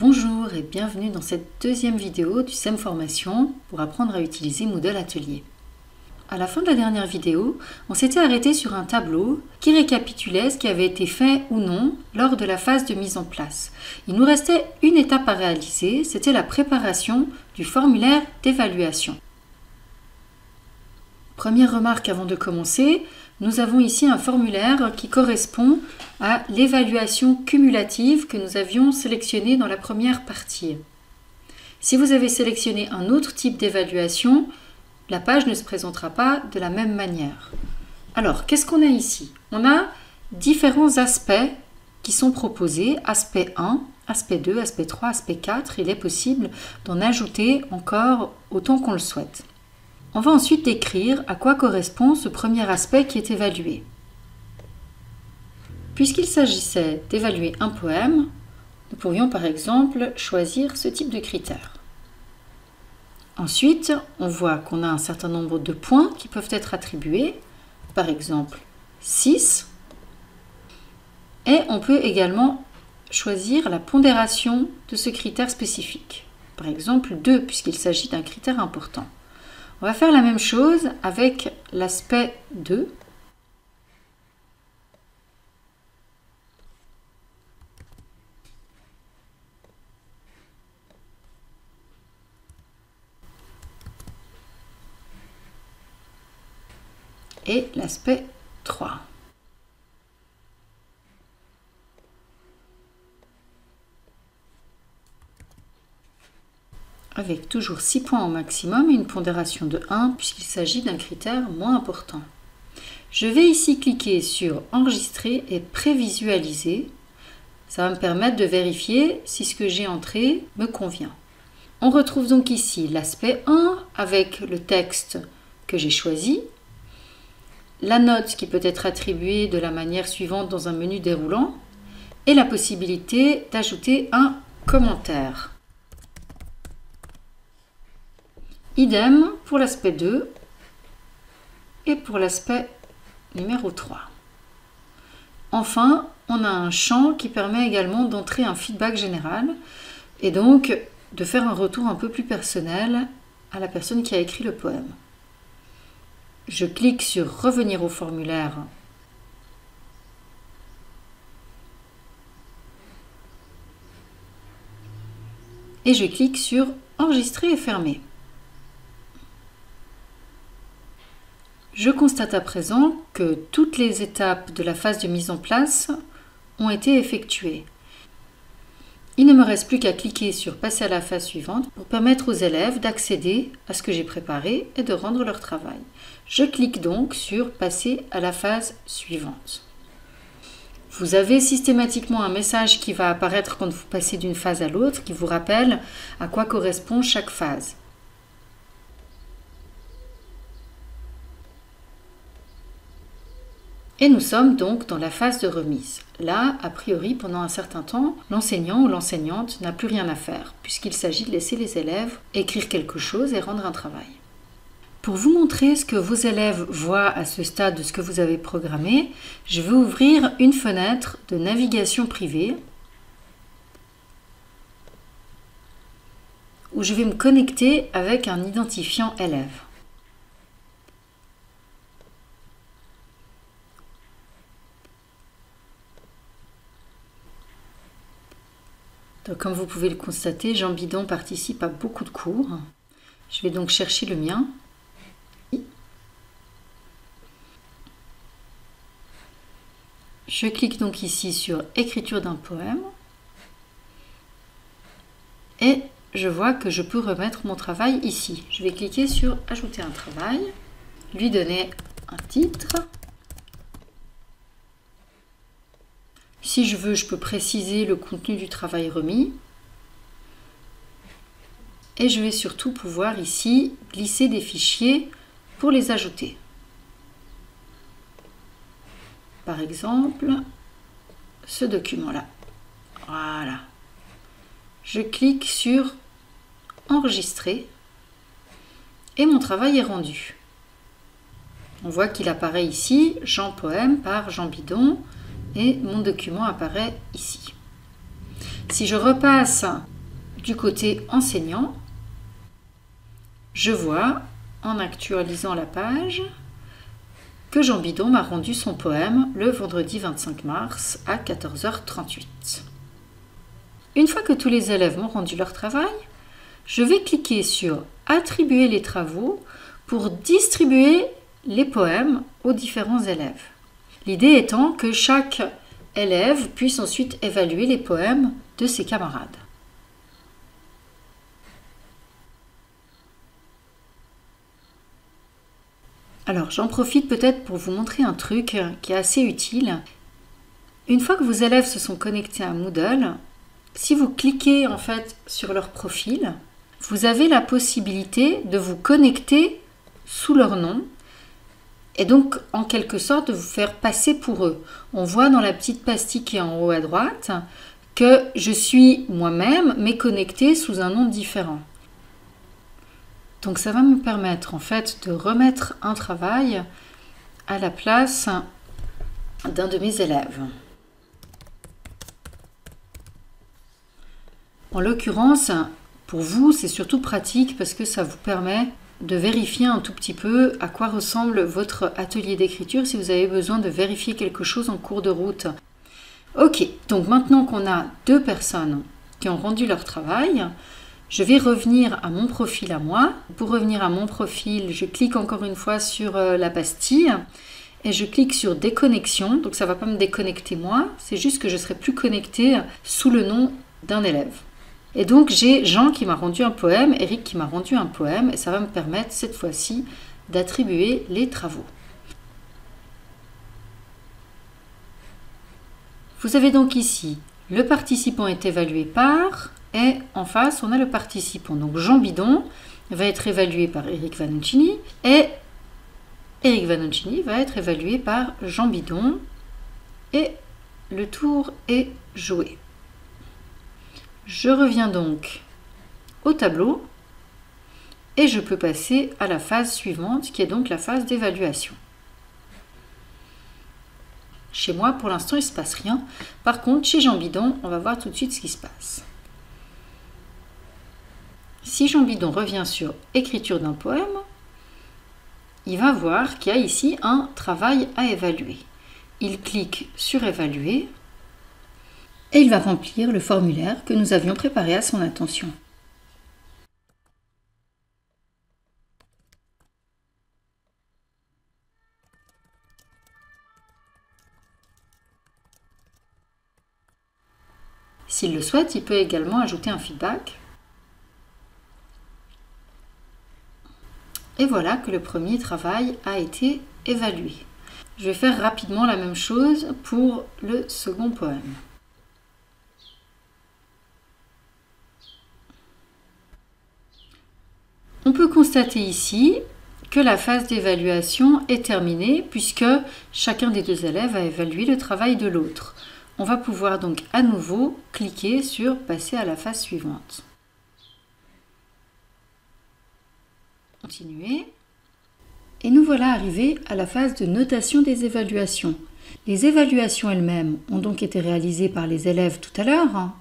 Bonjour et bienvenue dans cette deuxième vidéo du SEM Formation pour apprendre à utiliser Moodle Atelier. À la fin de la dernière vidéo, on s'était arrêté sur un tableau qui récapitulait ce qui avait été fait ou non lors de la phase de mise en place. Il nous restait une étape à réaliser, c'était la préparation du formulaire d'évaluation. Première remarque avant de commencer, nous avons ici un formulaire qui correspond à l'évaluation cumulative que nous avions sélectionnée dans la première partie. Si vous avez sélectionné un autre type d'évaluation, la page ne se présentera pas de la même manière. Alors, qu'est-ce qu'on a ici? On a différents aspects qui sont proposés, aspect 1, aspect 2, aspect 3, aspect 4. Il est possible d'en ajouter encore autant qu'on le souhaite. On va ensuite décrire à quoi correspond ce premier aspect qui est évalué. Puisqu'il s'agissait d'évaluer un poème, nous pourrions par exemple choisir ce type de critères. Ensuite, on voit qu'on a un certain nombre de points qui peuvent être attribués, par exemple 6. Et on peut également choisir la pondération de ce critère spécifique. Par exemple 2, puisqu'il s'agit d'un critère important. On va faire la même chose avec l'aspect 2. Et l'aspect 3. Avec toujours 6 points au maximum et une pondération de 1 puisqu'il s'agit d'un critère moins important. Je vais ici cliquer sur Enregistrer et prévisualiser. Ça va me permettre de vérifier si ce que j'ai entré me convient. On retrouve donc ici l'aspect 1 avec le texte que j'ai choisi, la note qui peut être attribuée de la manière suivante dans un menu déroulant et la possibilité d'ajouter un commentaire. Idem pour l'aspect 2 et pour l'aspect numéro 3. Enfin, on a un champ qui permet également d'entrer un feedback général et donc de faire un retour un peu plus personnel à la personne qui a écrit le poème. Je clique sur Revenir au formulaire et je clique sur Enregistrer et fermer. Je constate à présent que toutes les étapes de la phase de mise en place ont été effectuées. Il ne me reste plus qu'à cliquer sur Passer à la phase suivante pour permettre aux élèves d'accéder à ce que j'ai préparé et de rendre leur travail. Je clique donc sur Passer à la phase suivante. Vous avez systématiquement un message qui va apparaître quand vous passez d'une phase à l'autre qui vous rappelle à quoi correspond chaque phase. Et nous sommes donc dans la phase de remise. Là, a priori, pendant un certain temps, l'enseignant ou l'enseignante n'a plus rien à faire, puisqu'il s'agit de laisser les élèves écrire quelque chose et rendre un travail. Pour vous montrer ce que vos élèves voient à ce stade de ce que vous avez programmé, je vais ouvrir une fenêtre de navigation privée où je vais me connecter avec un identifiant élève. Donc, comme vous pouvez le constater, Jean Bidon participe à beaucoup de cours. Je vais donc chercher le mien. Je clique donc ici sur Écriture d'un poème. Et je vois que je peux remettre mon travail ici. Je vais cliquer sur Ajouter un travail, lui donner un titre. Si je veux, je peux préciser le contenu du travail remis. Et je vais surtout pouvoir ici glisser des fichiers pour les ajouter. Par exemple, ce document-là. Voilà. Je clique sur Enregistrer et mon travail est rendu. On voit qu'il apparaît ici, Jean Poème par Jean Bidon. Et mon document apparaît ici. Si je repasse du côté enseignant, je vois, en actualisant la page, que Jean Bidon m'a rendu son poème le vendredi 25 mars à 14h38. Une fois que tous les élèves m'ont rendu leur travail, je vais cliquer sur « Attribuer les travaux » pour distribuer les poèmes aux différents élèves. L'idée étant que chaque élève puisse ensuite évaluer les poèmes de ses camarades. Alors, j'en profite peut-être pour vous montrer un truc qui est assez utile. Une fois que vos élèves se sont connectés à Moodle, si vous cliquez en fait sur leur profil, vous avez la possibilité de vous connecter sous leur nom et donc en quelque sorte de vous faire passer pour eux. On voit dans la petite pastille qui est en haut à droite que je suis moi-même mais connectée sous un nom différent. Donc ça va me permettre en fait de remettre un travail à la place d'un de mes élèves. En l'occurrence, pour vous, c'est surtout pratique parce que ça vous permet de vérifier un tout petit peu à quoi ressemble votre atelier d'écriture si vous avez besoin de vérifier quelque chose en cours de route. Ok, donc maintenant qu'on a 2 personnes qui ont rendu leur travail, je vais revenir à mon profil à moi. Pour revenir à mon profil, je clique encore une fois sur la pastille et je clique sur déconnexion. Donc ça ne va pas me déconnecter moi, c'est juste que je ne serai plus connectée sous le nom d'un élève. Et donc j'ai Jean qui m'a rendu un poème, Eric qui m'a rendu un poème, et ça va me permettre cette fois-ci d'attribuer les travaux. Vous avez donc ici, le participant est évalué par, et en face on a le participant. Donc Jean Bidon va être évalué par Eric Vannoncini, et Eric Vannoncini va être évalué par Jean Bidon, et le tour est joué. Je reviens donc au tableau et je peux passer à la phase suivante qui est donc la phase d'évaluation. Chez moi, pour l'instant, il ne se passe rien. Par contre, chez Jean Bidon, on va voir tout de suite ce qui se passe. Si Jean Bidon revient sur écriture d'un poème, il va voir qu'il y a ici un travail à évaluer. Il clique sur évaluer. Et il va remplir le formulaire que nous avions préparé à son attention. S'il le souhaite, il peut également ajouter un feedback. Et voilà que le premier travail a été évalué. Je vais faire rapidement la même chose pour le second poème. On peut constater ici que la phase d'évaluation est terminée puisque chacun des 2 élèves a évalué le travail de l'autre. On va pouvoir donc à nouveau cliquer sur « Passer à la phase suivante ». Continuer. Et nous voilà arrivés à la phase de notation des évaluations. Les évaluations elles-mêmes ont donc été réalisées par les élèves tout à l'heure.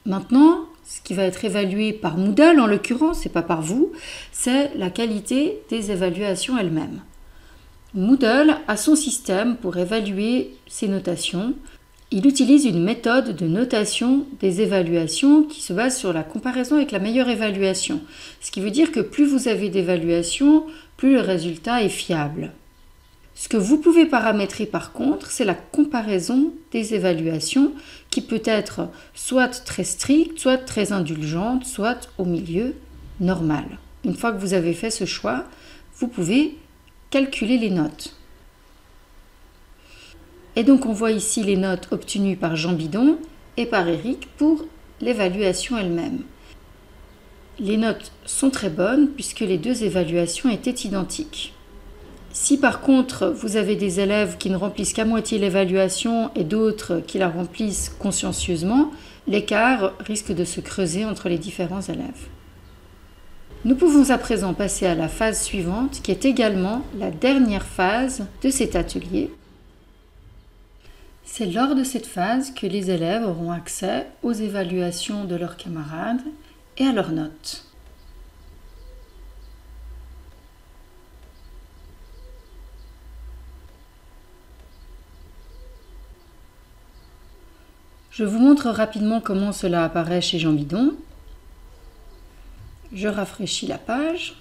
Maintenant, ce qui va être évalué par Moodle, en l'occurrence, et pas par vous, c'est la qualité des évaluations elles-mêmes. Moodle a son système pour évaluer ses notations. Il utilise une méthode de notation des évaluations qui se base sur la comparaison avec la meilleure évaluation. Ce qui veut dire que plus vous avez d'évaluations, plus le résultat est fiable. Ce que vous pouvez paramétrer par contre, c'est la comparaison des évaluations qui peut être soit très stricte, soit très indulgente, soit au milieu normal. Une fois que vous avez fait ce choix, vous pouvez calculer les notes. Et donc on voit ici les notes obtenues par Jean Bidon et par Eric pour l'évaluation elle-même. Les notes sont très bonnes puisque les 2 évaluations étaient identiques. Si par contre vous avez des élèves qui ne remplissent qu'à moitié l'évaluation et d'autres qui la remplissent consciencieusement, l'écart risque de se creuser entre les différents élèves. Nous pouvons à présent passer à la phase suivante qui est également la dernière phase de cet atelier. C'est lors de cette phase que les élèves auront accès aux évaluations de leurs camarades et à leurs notes. Je vous montre rapidement comment cela apparaît chez Jean Bidon. Je rafraîchis la page.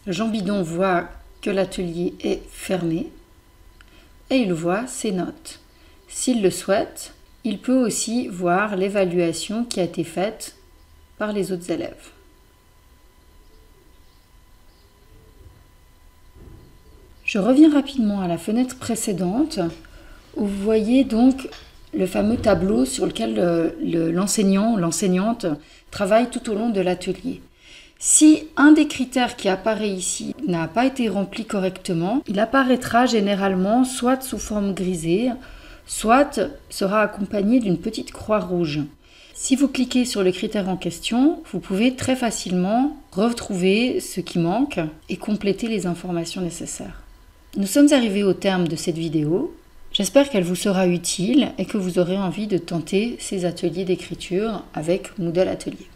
Jean Bidon voit que l'atelier est fermé et il voit ses notes. S'il le souhaite, il peut aussi voir l'évaluation qui a été faite par les autres élèves. Je reviens rapidement à la fenêtre précédente où vous voyez donc le fameux tableau sur lequel l'enseignant ou l'enseignante travaille tout au long de l'atelier. Si un des critères qui apparaît ici n'a pas été rempli correctement, il apparaîtra généralement soit sous forme grisée, soit sera accompagné d'une petite croix rouge. Si vous cliquez sur le critère en question, vous pouvez très facilement retrouver ce qui manque et compléter les informations nécessaires. Nous sommes arrivés au terme de cette vidéo. J'espère qu'elle vous sera utile et que vous aurez envie de tenter ces ateliers d'écriture avec Moodle Atelier.